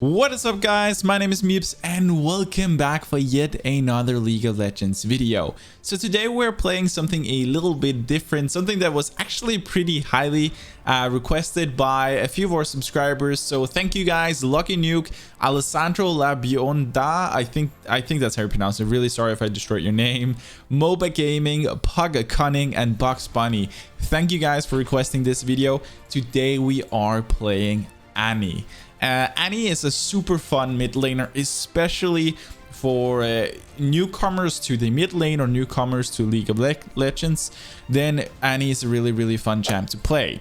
What is up, guys? My name is MipZ and welcome back for yet another League of Legends video. So today we're playing something a little bit different, something that was actually pretty highly requested by a few of our subscribers. So thank you guys, Lucky Nuke, Alessandro Labionda, I think that's how you pronounce it. Really sorry if I destroyed your name. MOBA Gaming, Pug Cunning, and Bugs Bunny. Thank you guys for requesting this video. Today we are playing Annie. Annie is a super fun mid laner, especially for newcomers to the mid lane or newcomers to League of Legends. Then Annie is a really fun champ to play.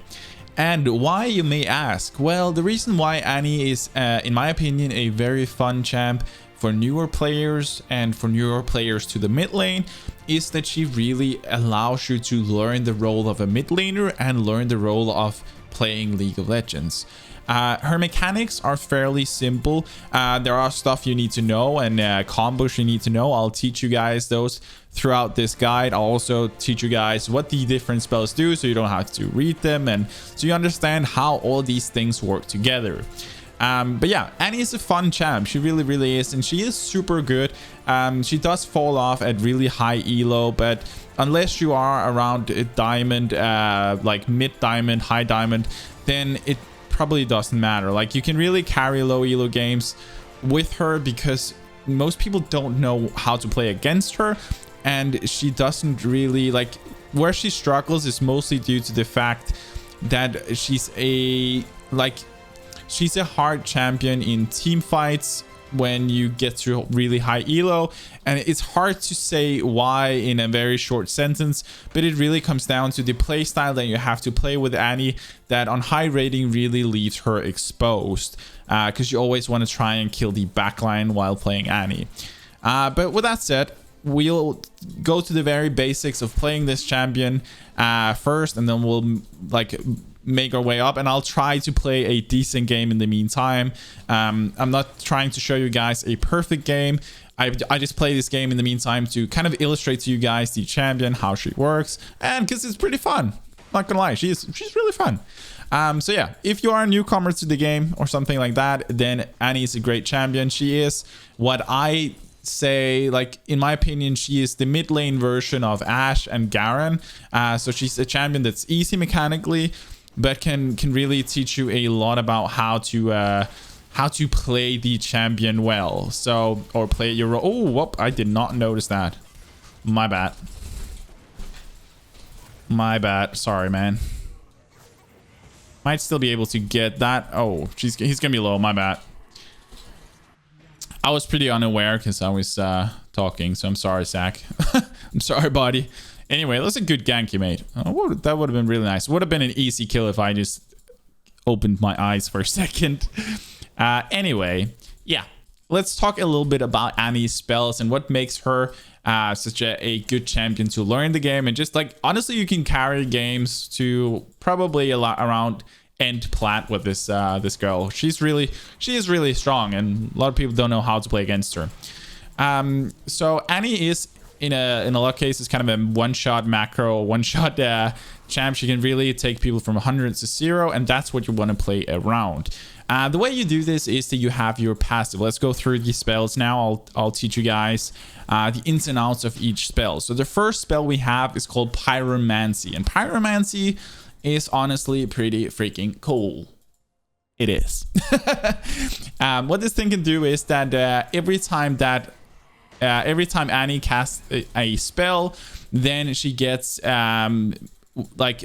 And why, you may ask? Well, the reason why Annie is, in my opinion, a very fun champ for newer players and for newer players to the mid lane is that she really allows you to learn the role of a mid laner and learn the role of playing League of Legends. Her mechanics are fairly simple. There are stuff you need to know and combos you need to know. I'll teach you guys those throughout this guide. I'll also teach you guys what the different spells do so you don't have to read them and so you understand how all these things work together. But yeah, Annie is a fun champ. She really is, and she is super good. She does fall off at really high elo, but unless you are around a diamond, like mid diamond, high diamond, then it probably doesn't matter. Like, you can really carry low elo games with her because most people don't know how to play against her, and she doesn't really, like, where she struggles is mostly due to the fact that she's a hard champion in team fights when you get to really high elo, and it's hard to say why in a very short sentence, but it really comes down to the play style that you have to play with Annie that on high rating really leaves her exposed, because you always want to try and kill the backline while playing Annie. But with that said, we'll go to the very basics of playing this champion first, and then we'll make our way up, and I'll try to play a decent game in the meantime. I'm not trying to show you guys a perfect game. I just play this game in the meantime to kind of illustrate to you guys the champion, how she works, and because it's pretty fun. Not gonna lie, she's really fun. So yeah, if you are a newcomer to the game or something like that, then Annie is a great champion. She is what I say, like, in my opinion, she is the mid lane version of Ashe and Garen. So she's a champion that's easy mechanically, but can really teach you a lot about how to play the champion well. So, or play your role. Oh, whoop, I did not notice that. My bad. Sorry, man. Might still be able to get that. Oh, he's gonna be low. My bad. I was pretty unaware because I was talking, so I'm sorry, Zach. I'm sorry, buddy. Anyway, that's a good gank you made. Oh, that would have been really nice. Would have been an easy kill if I just opened my eyes for a second. Anyway, yeah. Let's talk a little bit about Annie's spells and what makes her such a good champion to learn the game. And just, like, honestly, you can carry games to probably a lot around end plat with this girl. She is really strong, and a lot of people don't know how to play against her. So Annie is in a lot of cases kind of a one-shot macro, one-shot champ. She can really take people from 100 to 0, and that's what you want to play around. The way you do this is that you have your passive. Let's go through these spells now. I'll teach you guys the ins and outs of each spell. So the first spell we have is called pyromancy, and pyromancy is honestly pretty freaking cool. It is. What this thing can do is that every time Annie casts a spell, then she gets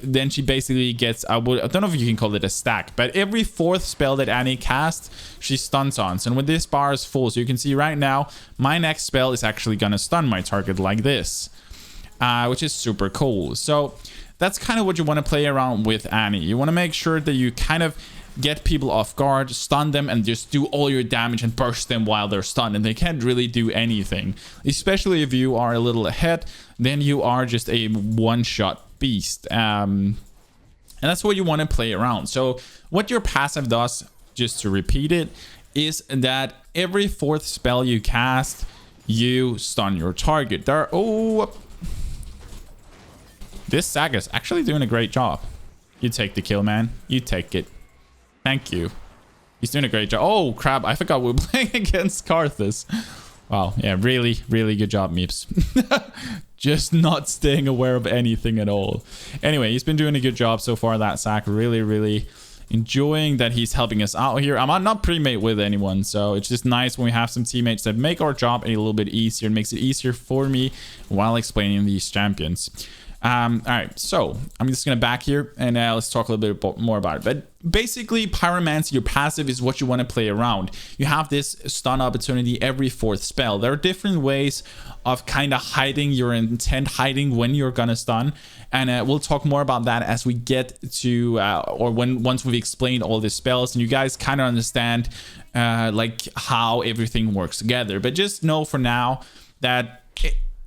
then she basically gets, I don't know if you can call it a stack, but every fourth spell that Annie casts, she stuns on. So when this bar is full, so you can see right now, my next spell is actually gonna stun my target like this, which is super cool. So that's kind of what you want to play around with Annie. You want to make sure that you kind of get people off guard, stun them, and just do all your damage and burst them while they're stunned, and they can't really do anything. Especially if you are a little ahead, then you are just a one-shot beast. And that's what you want to play around. So what your passive does, just to repeat it, is that every fourth spell you cast, you stun your target. This Saga's actually doing a great job. You take the kill, man. You take it. Thank you. He's doing a great job. Oh, crap. I forgot we were playing against Karthus. Wow. Yeah, really, really good job, MipZ. Just not staying aware of anything at all. Anyway, he's been doing a good job so far, that Sack. Really, really enjoying that he's helping us out here. I'm not pre-mate with anyone, so it's just nice when we have some teammates that make our job a little bit easier. It makes it easier for me while explaining these champions. All right, so I'm just gonna back here and let's talk a little bit more about it. But basically, pyromancy, your passive, is what you want to play around. You have this stun opportunity every 4th spell. There are different ways of kind of hiding your intent, hiding when you're gonna stun, and we'll talk more about that as we get to once we've explained all the spells and you guys kind of understand like how everything works together. But just know for now that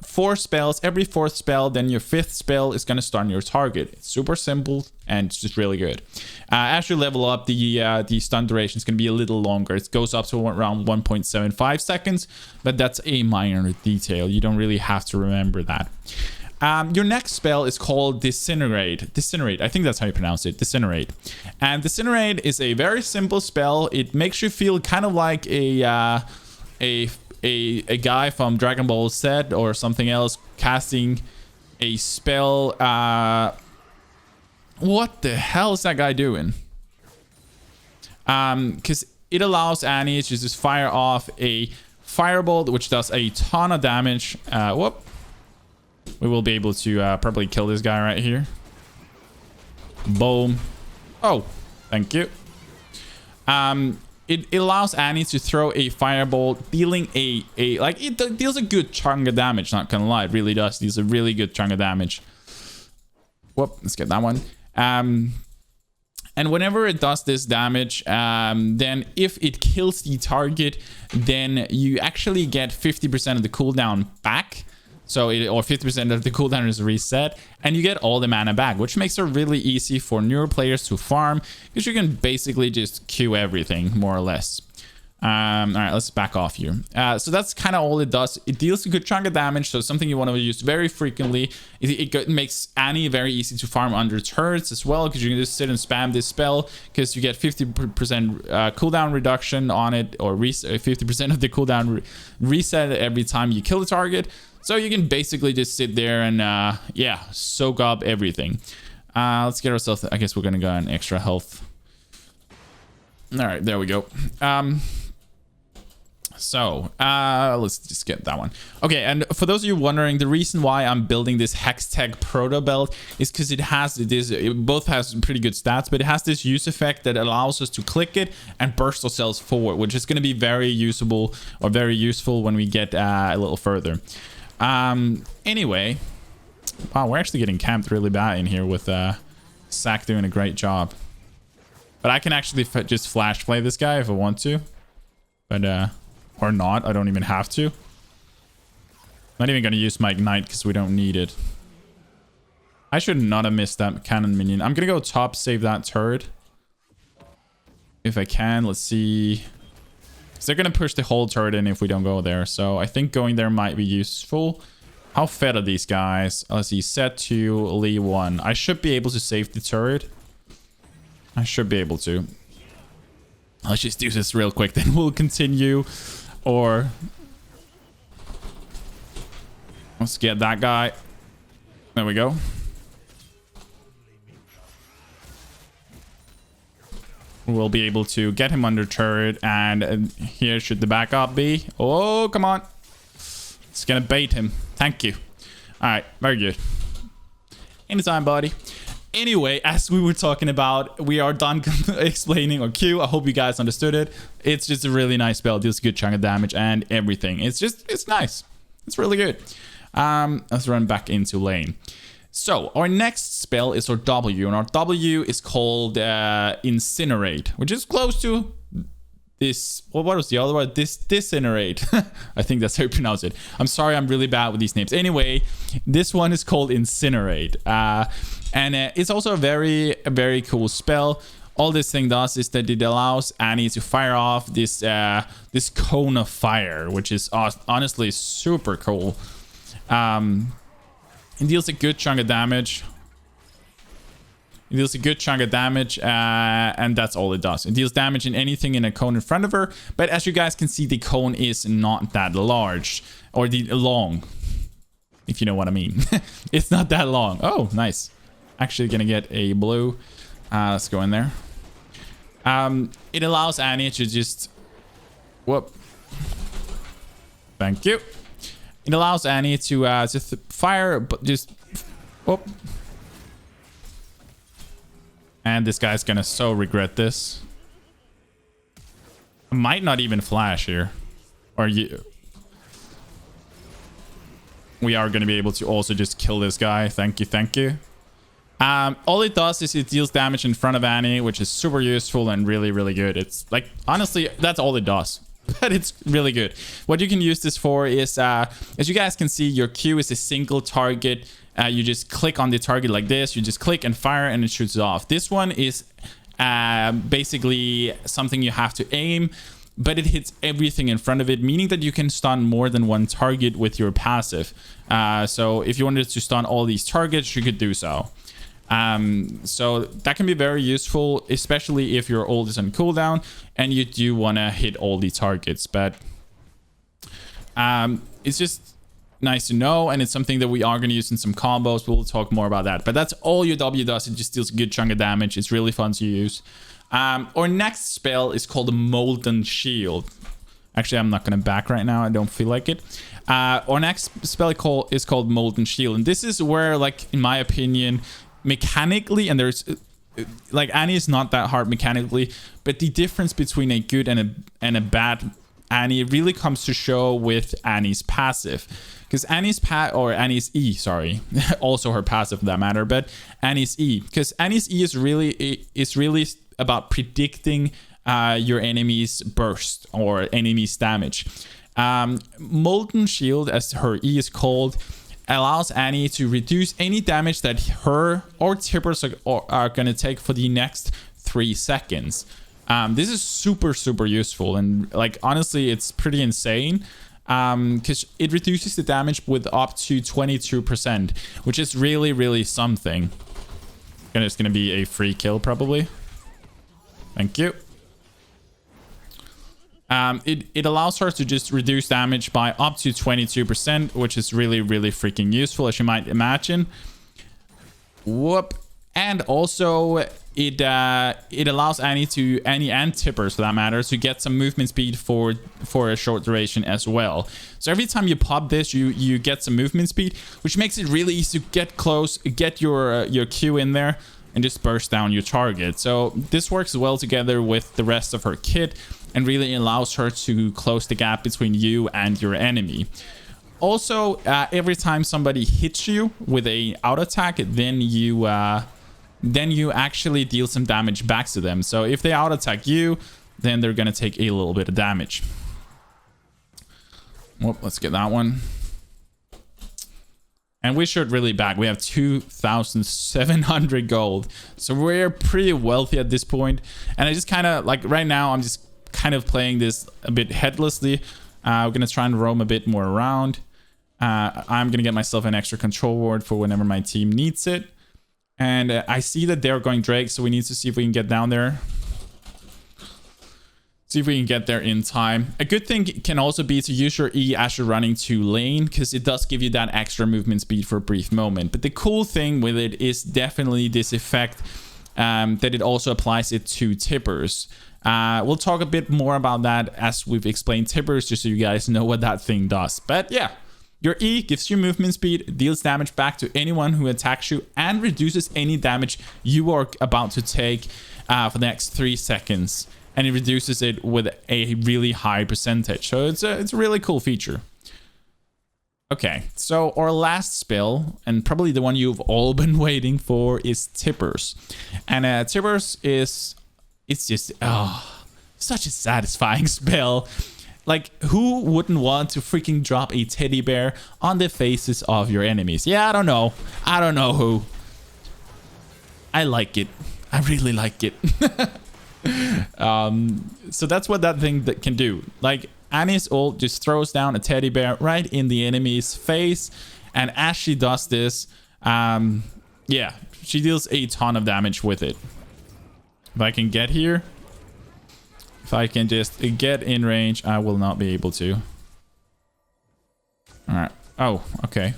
4 spells, every 4th spell, then your 5th spell is going to stun your target. It's super simple and it's just really good. As you level up, the stun duration is going to be a little longer. It goes up to around 1.75 seconds, but that's a minor detail. You don't really have to remember that. Your next spell is called Disintegrate. Disintegrate, I think that's how you pronounce it. Disintegrate. And Disintegrate is a very simple spell. It makes you feel kind of like a guy from Dragon Ball Z or something else casting a spell. What the hell is that guy doing? Because it allows Annie to just fire off a firebolt, which does a ton of damage. Whoop. We will be able to probably kill this guy right here. Boom. Oh, thank you. It allows Annie to throw a firebolt, dealing it deals a good chunk of damage, not gonna lie. It really does. Deals a really good chunk of damage. Whoop, let's get that one. And whenever it does this damage, then if it kills the target, then you actually get 50% of the cooldown back. So or 50% of the cooldown is reset, and you get all the mana back, which makes it really easy for newer players to farm, because you can basically just queue everything, more or less. All right, let's back off here. So that's kind of all it does. It deals a good chunk of damage, so something you want to use very frequently. It makes Annie very easy to farm under turrets as well, because you can just sit and spam this spell, because you get 50% cooldown reduction on it, or 50% of the cooldown reset every time you kill the target. So you can basically just sit there and, yeah, soak up everything. Let's get ourselves... I guess we're going to go on extra health. All right, there we go. Let's just get that one. Okay, and for those of you wondering, the reason why I'm building this Hextech Protobelt is because it both has pretty good stats, but it has this use effect that allows us to click it and burst ourselves forward, which is going to be very usable or very useful when we get a little further. Anyway, wow, we're actually getting camped really bad in here with Sack doing a great job. But I can actually just flash play this guy if I want to, but or not. I don't even have to. Not even gonna use my ignite because we don't need it. I should not have missed that cannon minion. I'm gonna go top, save that turret if I can. Let's see. They're going to push the whole turret in if we don't go there. So I think going there might be useful. How fed are these guys? Let's see. Set to Lee 1. I should be able to save the turret. I should be able to. Let's just do this real quick. Then we'll continue. Or... let's get that guy. There we go. We'll be able to get him under turret, and here should the backup be. Oh, come on. It's gonna bait him. Thank you. All right, very good. Anytime, buddy. Anyway, as we were talking about, we are done explaining our Q. I hope you guys understood it. It's just a really nice spell. Deals a good chunk of damage and everything. It's nice. It's really good. Let's run back into lane. So our next spell is our W, and our W is called Incinerate, which is close to this. Well, what was the other one? Disintegrate. I think that's how you pronounce it. I'm sorry, I'm really bad with these names. Anyway, this one is called Incinerate, and it's also a very cool spell. All this thing does is that it allows Annie to fire off this this cone of fire, which is honestly super cool. It deals a good chunk of damage. It deals a good chunk of damage, and that's all it does. It deals damage in anything in a cone in front of her, but as you guys can see, the cone is not that large, or the long, if you know what I mean. It's not that long. Oh, nice. Actually gonna get a blue. Let's go in there. It allows Annie to just... Whoop. Thank you. It allows Annie to fire, but just... Whoop. And this guy's gonna so regret this. I might not even flash here. Or you... We are gonna be able to also just kill this guy. Thank you, thank you. All it does is it deals damage in front of Annie, which is super useful and really, really good. It's like, honestly, that's all it does. But it's really good. What you can use this for is, as you guys can see, your Q is a single target. You just click on the target like this. You just click and fire and it shoots it off. This one is basically something you have to aim, but it hits everything in front of it, meaning that you can stun more than one target with your passive. So if you wanted to stun all these targets, you could do so. So that can be very useful, especially if your ult is on cooldown and you do want to hit all the targets. But it's just nice to know, and it's something that we are going to use in some combos. We'll talk more about that. But that's all your W does. It just deals a good chunk of damage. It's really fun to use. Our next spell is called Molten Shield. Actually, I'm not going to back right now. I don't feel like it. Our next spell is called Molten Shield, and this is where, like, in my opinion, mechanically, and there's like, Annie is not that hard mechanically, but the difference between a good and a bad Annie really comes to show with Annie's passive, because Annie's E, sorry, also her passive for that matter, but Annie's E, because Annie's E is really about predicting your enemy's burst or enemy's damage. Molten Shield, as her E is called, allows Annie to reduce any damage that her or tibbers are going to take for the next 3 seconds. This is super, super useful, and like, honestly, it's pretty insane, because it reduces the damage with up to 22%, which is really, really something. And it's going to be a free kill probably. Thank you. It allows her to just reduce damage by up to 22%, which is really, really freaking useful, as you might imagine. Whoop. And also, it allows Annie and tippers, for that matter, to get some movement speed for a short duration as well. So every time you pop this, you get some movement speed, which makes it really easy to get close, get your Q in there, and just burst down your target. So this works well together with the rest of her kit, and really allows her to close the gap between you and your enemy. Also, every time somebody hits you with a auto attack, then you actually deal some damage back to them. So if they auto attack you, then they're gonna take a little bit of damage. Well, let's get that one. And we should really back. We have 2,700 gold, so we're pretty wealthy at this point. And I just kind of, like, right now, I'm just kind of playing this a bit headlessly. We're gonna try and roam a bit more around. I'm gonna get myself an extra control ward for whenever my team needs it. And I see that they're going Drake, so we need to see if we can get down there. See if we can get there in time. A good thing can also be to use your E as you're running to lane, because it does give you that extra movement speed for a brief moment. But the cool thing with it is definitely this effect, that it also applies it to tippers. We'll talk a bit more about that as we've explained tippers, just so you guys know what that thing does. But yeah, your E gives you movement speed, deals damage back to anyone who attacks you, and reduces any damage you are about to take for the next 3 seconds. And it reduces it with a really high percentage. So it's a really cool feature. Okay, so our last spell, and probably the one you've all been waiting for, is tippers. And tippers is... it's just, such a satisfying spell. Like, who wouldn't want to freaking drop a teddy bear on the faces of your enemies? Yeah, I don't know. I don't know who. I like it. I really like it. So that's what that thing can do. Like, Annie's ult just throws down a teddy bear right in the enemy's face. And as she does this, Yeah, she deals a ton of damage with it. If I can get here, if I can just get in range, I will not be able to. All right. Oh, okay.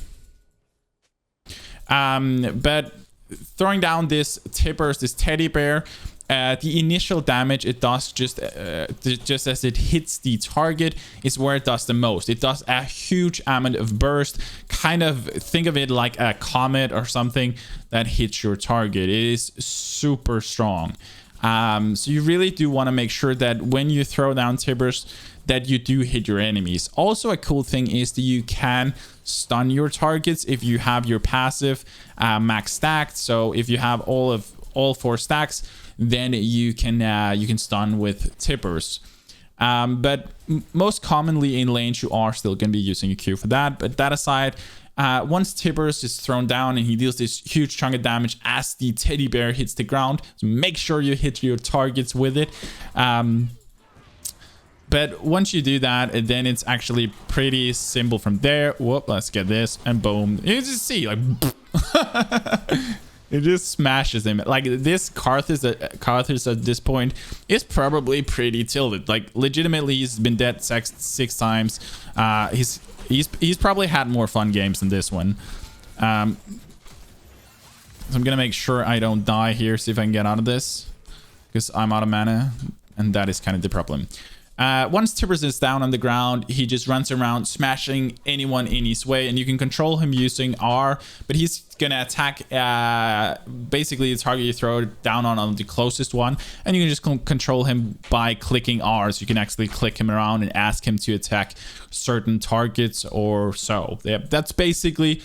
But throwing down this tibbers, this teddy bear, the initial damage it does just as it hits the target is where it does the most. It does a huge amount of burst. Kind of think of it like a comet or something that hits your target. It is super strong. So you really do want to make sure that when you throw down tibbers that you do hit your enemies. Also, a cool thing is that you can stun your targets if you have your passive max stacked. So if you have all 4 stacks, then you can stun with tibbers. But most commonly in lanes, you are still going to be using a Q for that. But that aside, once tibbers is thrown down and he deals this huge chunk of damage as the teddy bear hits the ground, so make sure you hit your targets with it. But once you do that, then it's actually pretty simple from there. Whoop, let's get this, and boom. You just see, like, it just smashes him. Like, this Karthus at this point is probably pretty tilted. Like, legitimately, he's been dead 6 times. He's probably had more fun games than this one. So I'm gonna make sure I don't die here. See if I can get out of this, because I'm out of mana, and that is kind of the problem. Once tibbers is down on the ground, he just runs around smashing anyone in his way, and you can control him using R, but he's gonna attack basically the target you throw down on the closest one, and you can just control him by clicking R. So you can actually click him around and ask him to attack certain targets or so. Yeah, that's basically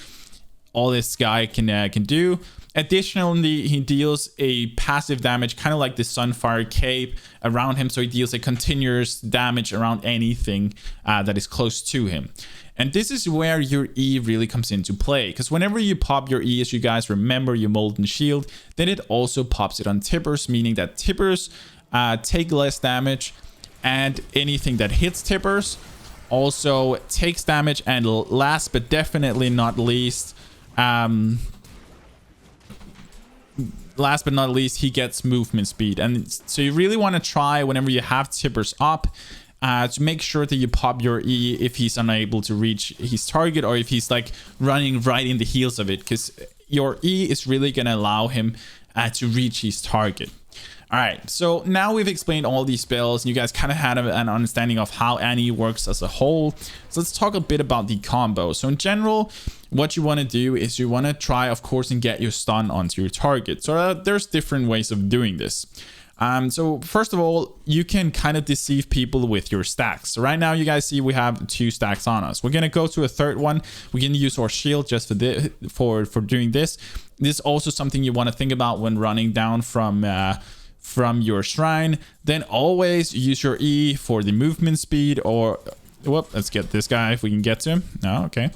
all this guy can do. Additionally, he deals a passive damage, kind of like the Sunfire Cape around him. So he deals a continuous damage around anything that is close to him. And this is where your E really comes into play. Because whenever you pop your E, as you guys remember, your Molten Shield, then it also pops it on tibbers, meaning that tibbers take less damage. And anything that hits tibbers also takes damage. And last but definitely not least... last but not least, he gets movement speed. And so you really want to try, whenever you have tibbers up, to make sure that you pop your E if he's unable to reach his target, or if he's like running right in the heels of it, because your E is really going to allow him to reach his target. All right, so now we've explained all these spells, and you guys kind of had an understanding of how Annie works as a whole. So let's talk a bit about the combo. So in general, what you want to do is you want to try, of course, and get your stun onto your target. So there's different ways of doing this. So first of all, you can kind of deceive people with your stacks. So right now, you guys see we have 2 stacks on us. We're going to go to a third one. We can use our shield just for doing this. This is also something you want to think about when running down from your shrine. Then always use your E for the movement speed, or whoop, let's get this guy if we can get to him. No, okay.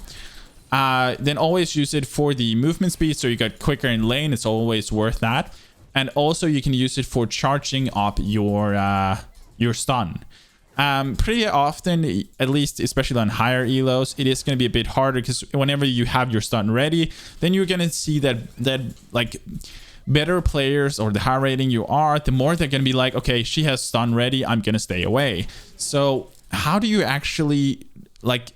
Then always use it for the movement speed, so you get quicker in lane. It's always worth that. And also you can use it for charging up your stun. Pretty often, at least especially on higher elos, it is going to be a bit harder, because whenever you have your stun ready, then you're going to see that like better players, or the higher rating you are, the more they're going to be like, okay, she has stun ready, I'm going to stay away. So how do you actually like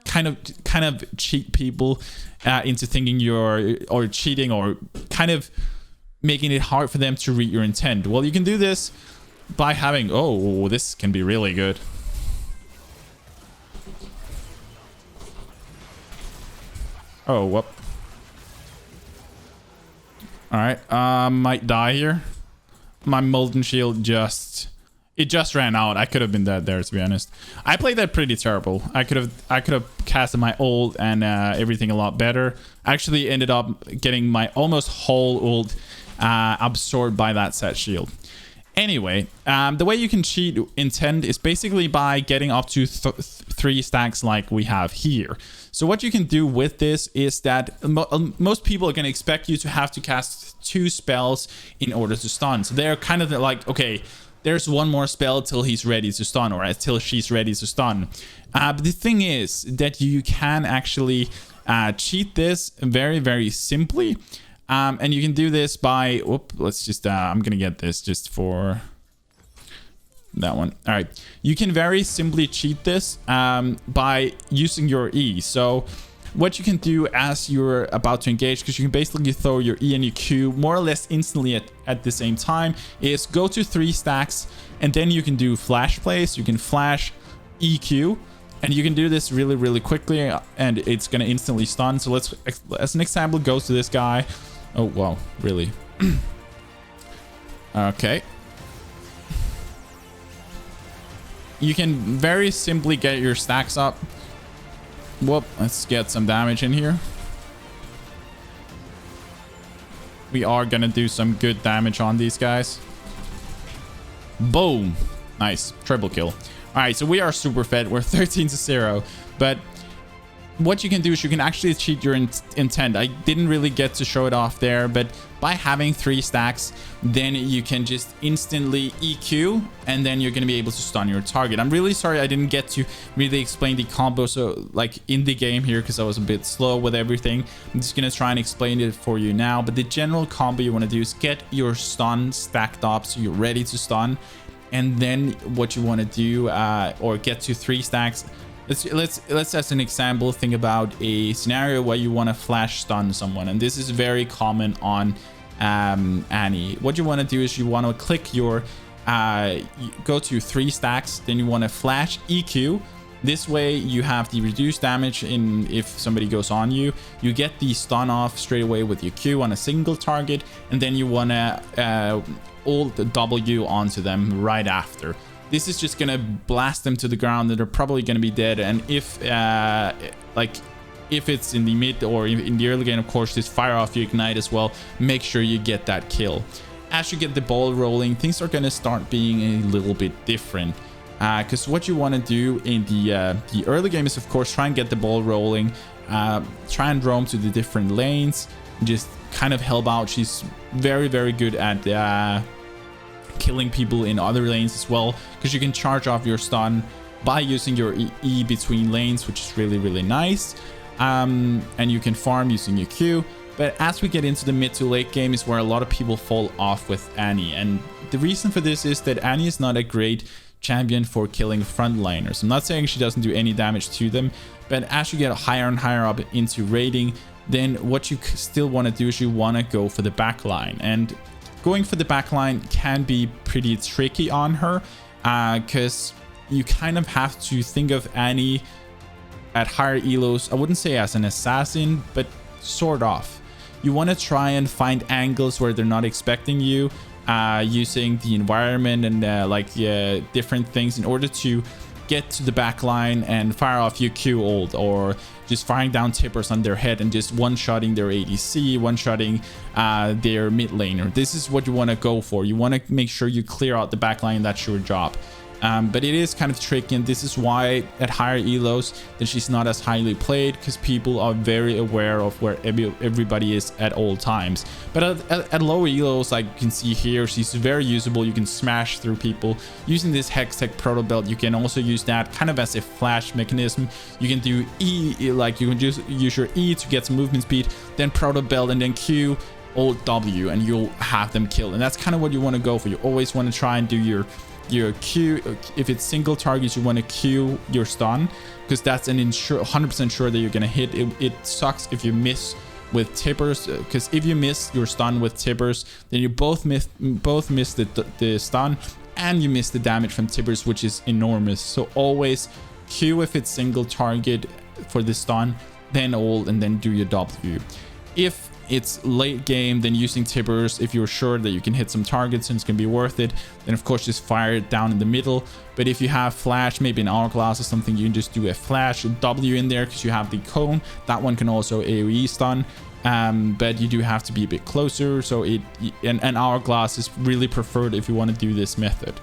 kind of cheat people into thinking or cheating, or kind of making it hard for them to read your intent? Well, you can do this by having, oh, this can be really good. Oh, whoop. All right, might die here. My Molten Shield just ran out. I could have been dead there, to be honest. I played that pretty terrible. I could have casted my ult and everything a lot better. Actually ended up getting my almost whole ult absorbed by that set shield. Anyway, the way you can cheat intent is basically by getting up to 3 stacks like we have here. So what you can do with this is that most people are going to expect you to have to cast 2 spells in order to stun. So they're kind of like, okay, there's one more spell till he's ready to stun, or till she's ready to stun. But the thing is that you can actually cheat this very, very simply. And you can do this by, whoop, let's just, I'm gonna get this just for that one. All right, you can very simply cheat this by using your E. So what you can do as you're about to engage, because you can basically throw your E and your Q more or less instantly at the same time, is go to 3 stacks, and then you can do flash plays. You can flash EQ, and you can do this really, really quickly, and it's going to instantly stun. So let's, as an example, go to this guy. Oh, wow, really? Okay. You can very simply get your stacks up. Whoop, let's get some damage in here. We are gonna do some good damage on these guys. Boom. Nice. Triple kill. All right, so we are super fed. We're 13-0. But what you can do is you can actually cheat your intent. I didn't really get to show it off there, but by having 3 stacks, then you can just instantly EQ, and then you're going to be able to stun your target. I'm really sorry I didn't get to really explain the combo, so like in the game here, because I was a bit slow with everything. I'm just going to try and explain it for you now. But the general combo you want to do is get your stun stacked up so you're ready to stun. And then what you want to do, or get to 3 stacks. Let's as an example think about a scenario where you want to flash stun someone, and this is very common on Annie. What you want to do is you want to click your go to 3 stacks, then you want to flash EQ. This way you have the reduced damage in if somebody goes on you. You get the stun off straight away with your Q on a single target, and then you want to ult the W onto them right after. This is just gonna blast them to the ground, and they're probably gonna be dead. And if if it's in the mid or in the early game, of course, just fire off your ignite as well. Make sure you get that kill. As you get the ball rolling, things are gonna start being a little bit different. Because what you want to do in the early game is, of course, try and get the ball rolling, try and roam to the different lanes, just kind of help out. She's very, very good at killing people in other lanes as well, because you can charge off your stun by using your E between lanes, which is really, really nice. And you can farm using your Q. But as we get into the mid to late game is where a lot of people fall off with Annie, and the reason for this is that Annie is not a great champion for killing frontliners. I'm not saying she doesn't do any damage to them, but as you get higher and higher up into raiding, then what you still want to do is you want to go for the backline. And going for the backline can be pretty tricky on her, because you kind of have to think of Annie at higher elos. I wouldn't say as an assassin, but sort of. You want to try and find angles where they're not expecting you, using the environment and different things in order to get to the back line and fire off your Q ult, or just firing down tippers on their head and just one-shotting their ADC, one-shotting their mid laner. This is what you want to go for. You want to make sure you clear out the back line. That's your job. But it is kind of tricky, and this is why at higher elos that she's not as highly played, because people are very aware of where everybody is at all times. But at lower elos, like you can see here, she's very usable. You can smash through people using this Hextech Protobelt. You can also use that kind of as a flash mechanism. You can do E, like you can just use your E to get some movement speed, then Protobelt, and then Q, Alt W, and you'll have them killed. And that's kind of what you want to go for. You always want to try and do your Q. If it's single targets, you want to Q your stun, because that's an 100% sure that you're gonna hit. It sucks if you miss with tippers, because if you miss your stun with tippers, then you both miss the stun, and you miss the damage from tippers, which is enormous. So always Q if it's single target for the stun, then ult, and then do your W. If it's late game, then using tippers, if you're sure that you can hit some targets and it's gonna be worth it, then of course just fire it down in the middle. But if you have flash, maybe an Hourglass or something, you can just do a flash W in there, because you have the cone. That one can also AoE stun, but you do have to be a bit closer. So an Hourglass is really preferred if you want to do this method.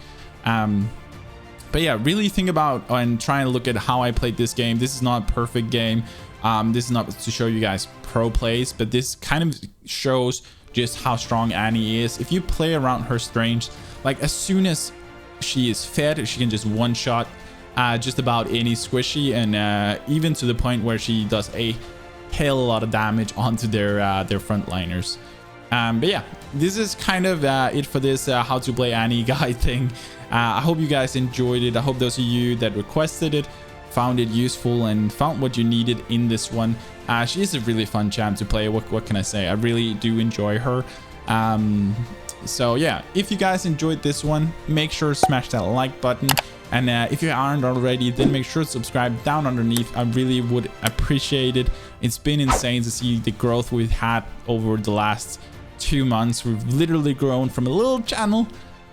But yeah, really think about and try and look at how I played this game. This is not a perfect game. This is not to show you guys pro plays, but this kind of shows just how strong Annie is. If you play around her strengths, like as soon as she is fed, she can just one-shot just about any squishy, and even to the point where she does a hell of a lot of damage onto their frontliners. But yeah, this is kind of it for this how to play Annie guide thing. I hope you guys enjoyed it. I hope those of you that requested it found it useful and found what you needed in this one. She is a really fun champ to play. What can I say? I really do enjoy her. So yeah, if you guys enjoyed this one, make sure to smash that like button. And if you aren't already, then make sure to subscribe down underneath. I really would appreciate it. It's been insane to see the growth we've had over the last 2 months. We've literally grown from a little channel,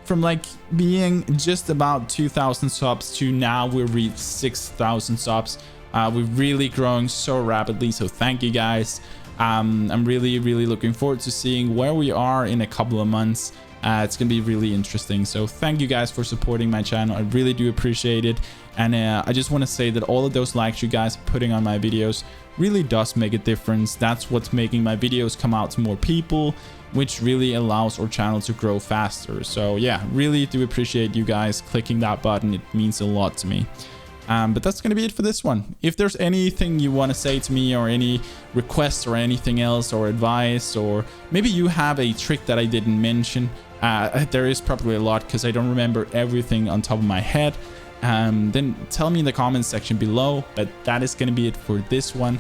from like being just about 2,000 subs to now we've reached 6,000 subs. We're really growing so rapidly, so thank you guys. I'm really looking forward to seeing where we are in a couple of months. It's gonna be really interesting, so thank you guys for supporting my channel. I really do appreciate it. And I just want to say that all of those likes you guys are putting on my videos really does make a difference. That's what's making my videos come out to more people, which really allows our channel to grow faster. So yeah, really do appreciate you guys clicking that button. It means a lot to me. But that's gonna be it for this one. If there's anything you want to say to me, or any requests or anything else, or advice, or maybe you have a trick that I didn't mention, there is probably a lot because I don't remember everything on top of my head, then tell me in the comments section below. But that is gonna be it for this one.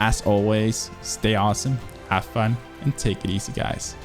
As always, stay awesome, have fun, and take it easy, guys.